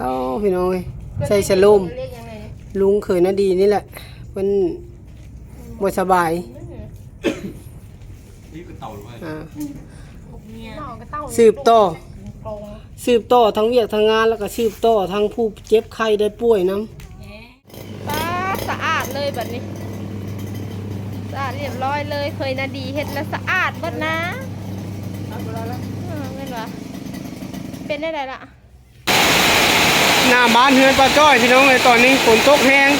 เอาพี่น้อยใส่สโลมลุงเคยน่าดีนี่แหละมันบ่สบายสืบต่อทั้งเวียกทั้งงานแล้วก็สืบต่อทั้งผู้เจ็บไข้ได้ป่วยน้ำป้าสะอาดเลยแบบนี้สะอาดเรียบร้อยเลยเคยน่าดีเฮ็ดแล้วสะอาดเบิดนะเงินวะเป็นได้ไรล่ะหน้าบ้านเฮือนป้าจ้อยพี่น้องเลยตอนนี้ฝนตกแห้ง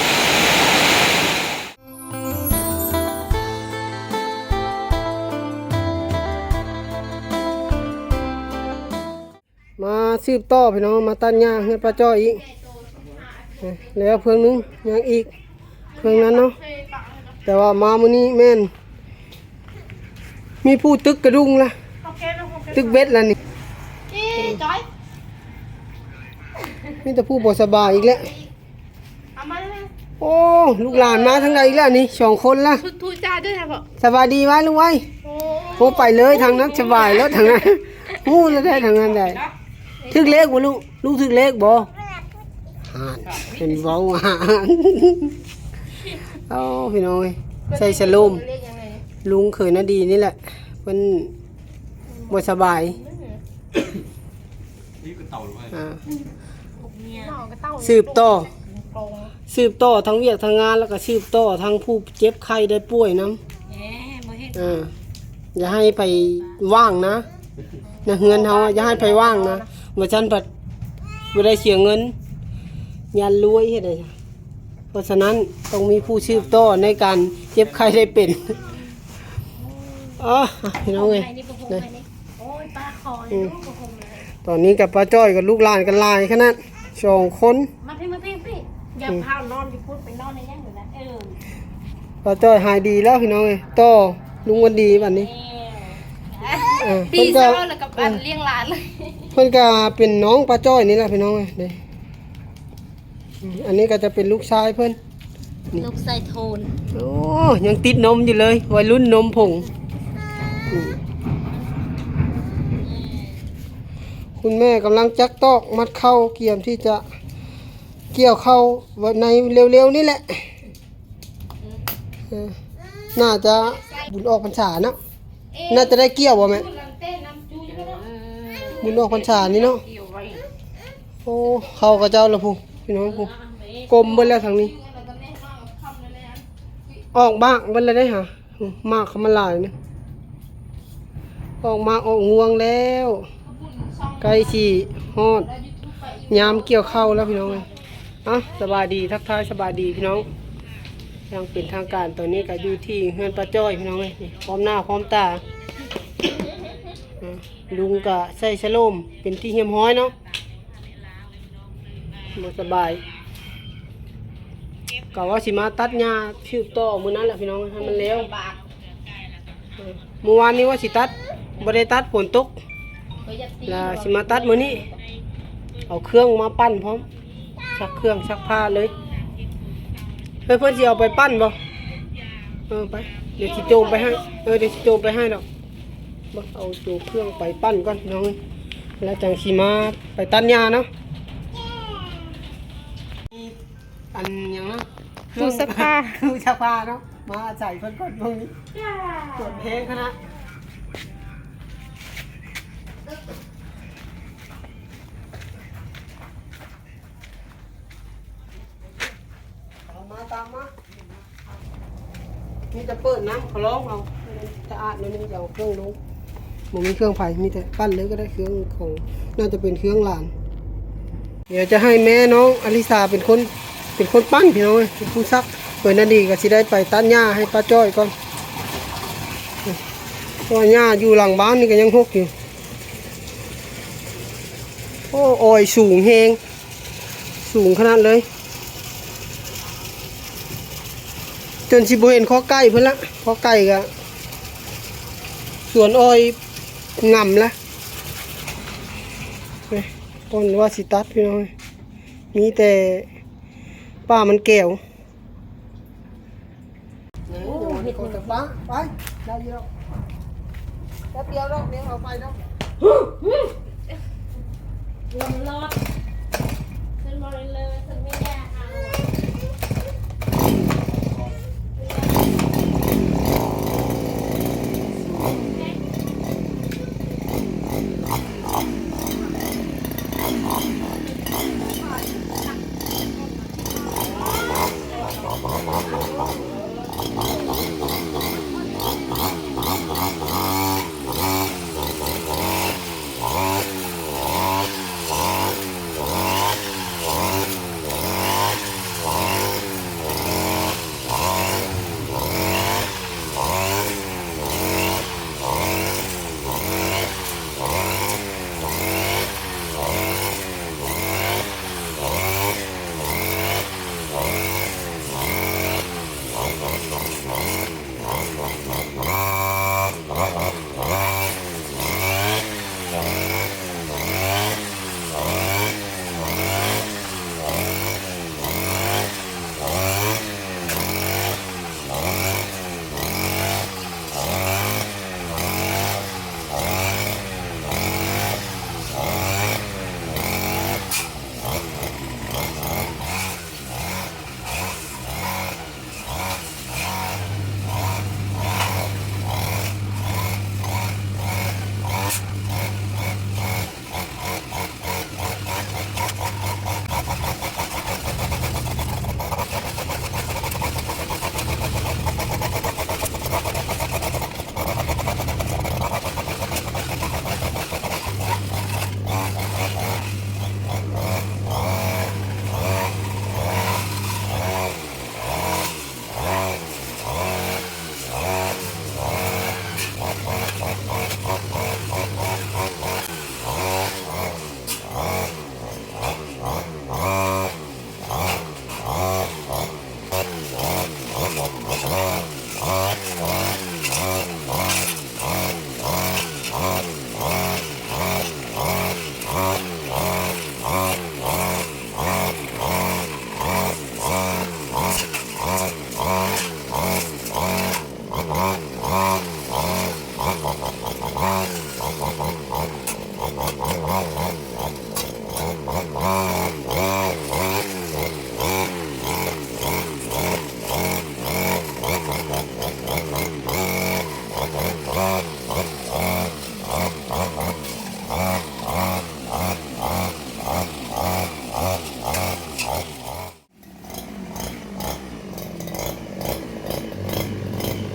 มาสืบต่อพี่น้องมาตัดหญ้าเฮือนป้าจ้อยอีกแล้วเพิ่งนึงยังอีกเพิ่งนั้นเนาะแต่ว่ามามื้อนี้แม่นมีผู้ตึกกระดุงละตึกเบ็ดละนี่มีแต่ผู้บ่สบายอีกแล้วโอ้ลูกหลานมาทั้งใดอีกแล้วนี่2 คนละทูจ้าด้วยนะพ่อสบายดีไว้ลูกไว้โอ้ไปเลยทางนั้นสบายแล้วทางนั้นฮู้แล้วได้ทางนั้นได้ถึกเลขบ่ลูกถึกเลขบ่เป็นเว้าเอาพี่น้อยใส่สโลมลุงเคยน่าดีนี่แหละมันบ่สบายสืบต่อทั้งเวียกทั้งงานแล้วก็สืบต่อทั้งผู้เจ็บไข้ได้ป่วยน้ำอย่าให้ไปว่างนะเงินเขาอย่าให้ไปว่างนะเมื่อฉันผัดไม่ได้เสียเงินยันรวยเห็นไหมเพราะฉะนั้นต้องมีผู้สืบต่อในการเจ็บไข้ได้เป็นพี่น้องไงตอนนี้กับป้าจ้อยกับลูกหลานกันลายขนาด2 คนมาพี่อย่าพานอนที่พูดไปนอนในย่างอยู่นะป้าจ้อยหายดีแล้วพี่น้องไงต่อลุงวันดีวันนี้ดีเศร้าแล้วกับอันเลี้ยงหลานเลยเพื่อนก็เป็นน้องป้าจ้อยนี่แหละพี่น้องไงเด้อันนี้ก็จะเป็นลูกชายเพื่อนลูกชายโทนโอ้ยังติดนมอยู่เลยวัยรุ่นนมผงคุณแม่กำลังจักตอกมัดเข้าเกี่ยมที่จะเกี่ยวเข้าในเร็วๆนี่แหละน่าจะบุญออกพรรษาเนาะน่าจะได้เกี่ยวบ่แม่บุญออกพรรษานี่เนาะโอ้เข้ากับเจ้าละพูพี่น้องพูกลมเบิ้ลแล้วทางนี้ออกบ้างเบิ้ลเลยได้หะมากเขามาลายเนี่ยออกมาออกงวงแล้วใกล้ฉี่ฮอดยามเกี่ยวเข้าแล้วพี่น้องสบายดีทักทายสบายดีพี่น้องยังเป็นทางการตอนนี้ก็อยู่ที่เฮือนป้าจ้อยพี่น้องเลยพร้อมหน้าพร้อมตาลุงก็ใส่สโลมเป็นที่เฮียมห้อยเนาะมาสบายก็ว่าสิมาตัดหญ้าชืบต่อมื้อนั้นแหละพี่น้องให้มันแล้วเมื่อวานนี้ว่าสิตัดบ่ได้ตัดฝนตกแล้วสิมาตัดมื้อนี้เอาเครื่องมาปั้นพร้อมชักเครื่องชักผ้าเลยเพื่อนสิเอาไปปั้นบ่ไปเดี๋ยวสิโจมไปให้เดี๋ยวสิโจมไปให้ดอกเอาตัวเครื่องไปปั้นก่อนน้องแล้วจังสิมาไปตัดหญ้าเนาะอันยังนะตู้ซักผ้าเนาะมาใส่เพิ่นก่อนตรงนี้ตรวจเพลงคณะตามมามีแต่เปิดน้ำเขาร้องเอาจะอาดนิดนึงจะเอาเครื่องลงมันมีเครื่องไฟมีแต่ปั้นเลยก็ได้เครื่องของน่าจะเป็นเครื่องหลานเดี๋ยวจะให้แม่น้องอลิสาเป็นคนปั้นพี่น้องเป็นผู้ซักเปิดนาดีก็สิได้ไปตัดหญ้าให้ป้าจ้อยก่อนเพราะหญ้าอยู่หลังบ้านนี่ก็ยังหกอยู่โอ้ออยสูงแหงสูงขนาดเลยจนสิบเห็นข้อไก่เพิ่นละข้อไก่ก็ส่วนอ้อยงำละต้นว่าสิตัดพี่น้องมีแต่ป้ามันแก้วเห็ดกับป้าไปได้เยอะแป๊บเดียวรอบนี้เอาไปแล้วลมรอด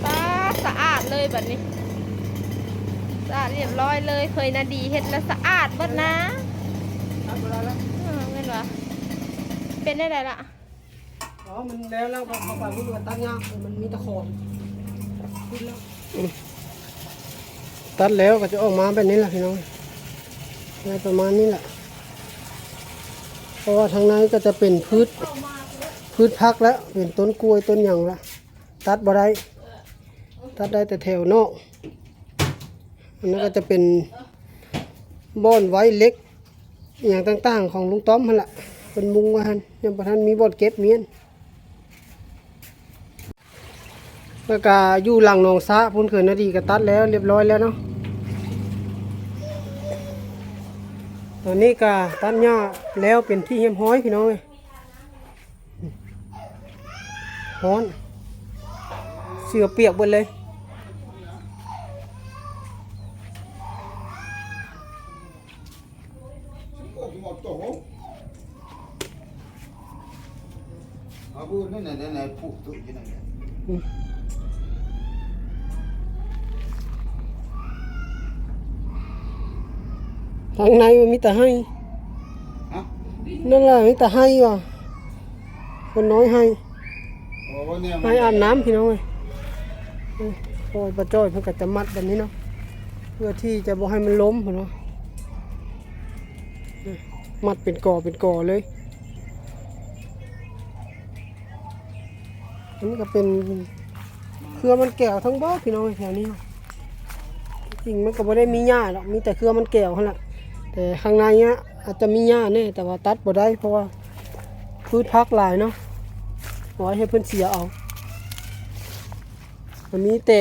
ป้าสะอาดเลยแบบนี้สะอาดเรียบร้อยเลยเคยนาดีเฮ็ดแล้วสะอาดเบิดนะเงินวะเป็นได้ไรล่ะ อ๋อมันแล้วพอไปพูดว่าตัดยากมันมีตะขอนตัดแล้วก็จะออกมาแบบนี้แหละพี่น้องในประมาณนี้แหละเพราะว่าทางในก็จะเป็นพืชพักแล้วเป็นต้นกล้วยต้นหยังละตัดบ่ได้ตัดได้แต่แถวนอกอันนั้นก็จะเป็นบ่อนไว้เล็กอย่างต่างๆของลุงต้อมหั่นล่ะเป็นมุงว่าหั่นยังบ่ทันมีบ่อนเก็บเมียนแล้วก็อยู่หลังหนองสะพุ่นเขื่อนนาดีก็ตัดแล้วเรียบร้อยแล้วเนาะตอนนี้ก็ตัดหญ้าแล้วเป็นที่เฮียมห้อยพี่น้องฮ้อนเสื้อเปียกหมดเลยทางในมันมีแต่ให้นั่นแหละมีแต่ให้ว่ะคนน้อยให้อาบน้ำพี่น้องเลยโอ้ยปลาจ้อยเพิ่งก็จะมัดแบบนี้เนาะเพื่อที่จะบ่ให้มันล้มเนาะมัดเป็นก่อเลยอันนี้ก็เป็นเครือมันแก้วทั้งบ่อพี่น้องแถวนี้จริงมันก็ไม่ได้มีหญ้าหรอกมีแต่เครือมันแก้วเท่านั้นแต่ข้างในเนี้ยอาจจะมีหญ้าแน่แต่ว่าตัดบ่ได้เพราะว่าพืชพักหลายเนาะไว้ให้เพื่อนเสียเอาวันนี้แต่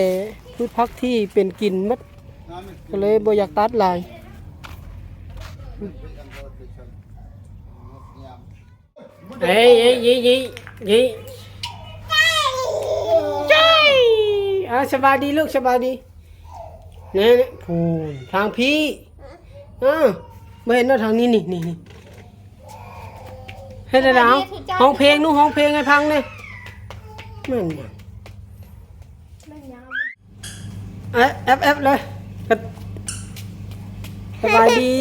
พืชพักที่เป็นกินมัดก็เลยบ่อยากตัดหลายเอ้ยยี่ใช่สบายดีลูกสบายดีเนี่ยพูนทางพี่ไม่เห็นว่าทางนี้นี่ ให้ได้ดาวห้องเพลงนู้ห้องเพลงให้พังเนี่ยแม่นยังเอฟเลยสบายดี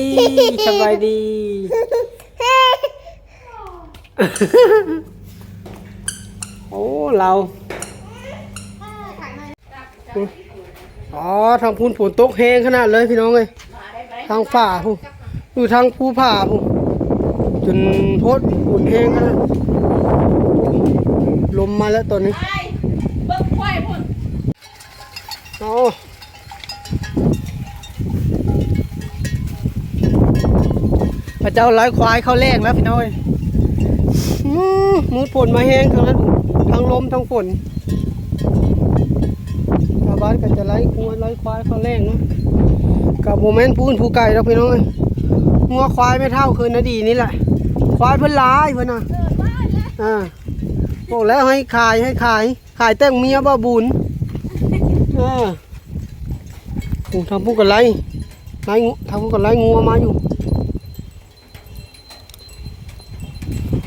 สบายดี โอ้เราอ๋อทางพูนฝนตกแห้งขนาดเลยพี่น้องเลยทางฝ่าพูอยู่ทางภูผาพูจนโพดฝนแห้งขนาดลมมาแล้วตอนนี้อ๋อพระเจ้าไล่ควายเข้าแรงแล้วพี่น้องเลยมืดฝนมาแห้งทั้งนั้นทั้งลมทั้งฝนชาวบ้านก็จะไล่งัวไล่ควายเข้าแรงนะกับโมเมนต์พูนผู้ไก่แล้วพี่น้องเลยงัวควายไม่เท่าคืนนาดีนี่แหละควายเพิ่นร้ายเพิ่นน่ะบอกแล้วให้ขายแต่งเมียบ้าบุญทำพูดกันไล่ทำพูดกันไล่งัวมาอยู่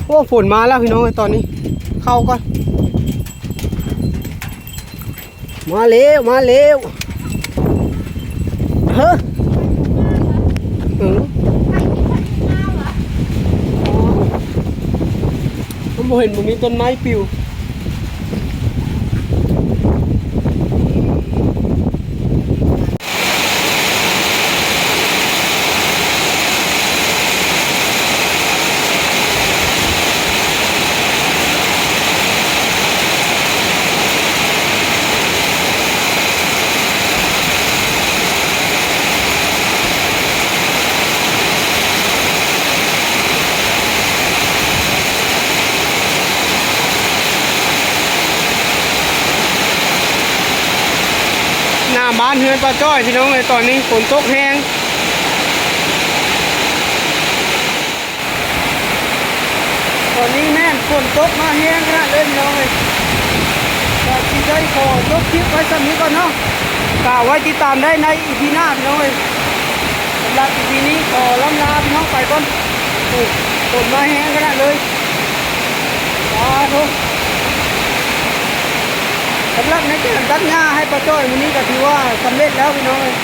โอ้ฝนมาแล้วพี่น้องตอนนี้เข้าก่อนมาเร็วเฮ้อผมเห็นมันมีต้นไม้ปิวหน้าบ้านเฮือนป้าจ้อยพี่น้องเลยตอนนี้ฝนตกแห้งตอนนี้แม่นฝนตกมาแห้งขนาดเลยพี่น้องเลยก็ที่ได้ขอลบคลิปไว้สักนิดก่อนเนาะกล่าวไว้ติดตามได้ในอีพีหน้าพี่น้องเลยสำหรับอีพีนี้ขอล้ำลาพี่น้องไปก่อนฝนมาแห้งขนาดเลยทุกสำหรับในการตัดหญ้าให้ป้าจ้อยวันนี้ก็ถือว่าสำเร็จแล้วพี่น้องเลย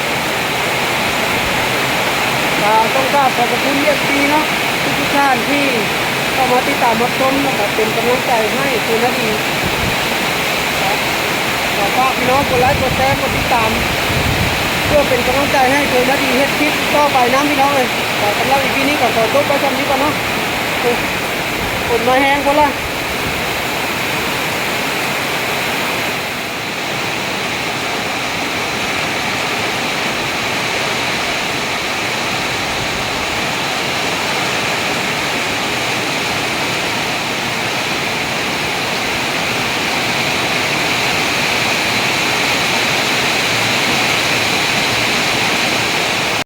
ต้องกราบขอบคุณFCเนาะทุกท่านที่เข้ามาติดตามรับชมนะครับเป็นกำลังใจให้คุณนาดีขอฝากพี่น้องกดไลค์กดแชร์กดติดตามเพื่อเป็นกำลังใจให้คุณนาดีเฮ็ดคลิปต่อไปน้ำพี่น้องเลยสำหรับอีพีนี้ก็ขอจบไปสำนี้ก่อนเนาะฝนมาแห้งคนละ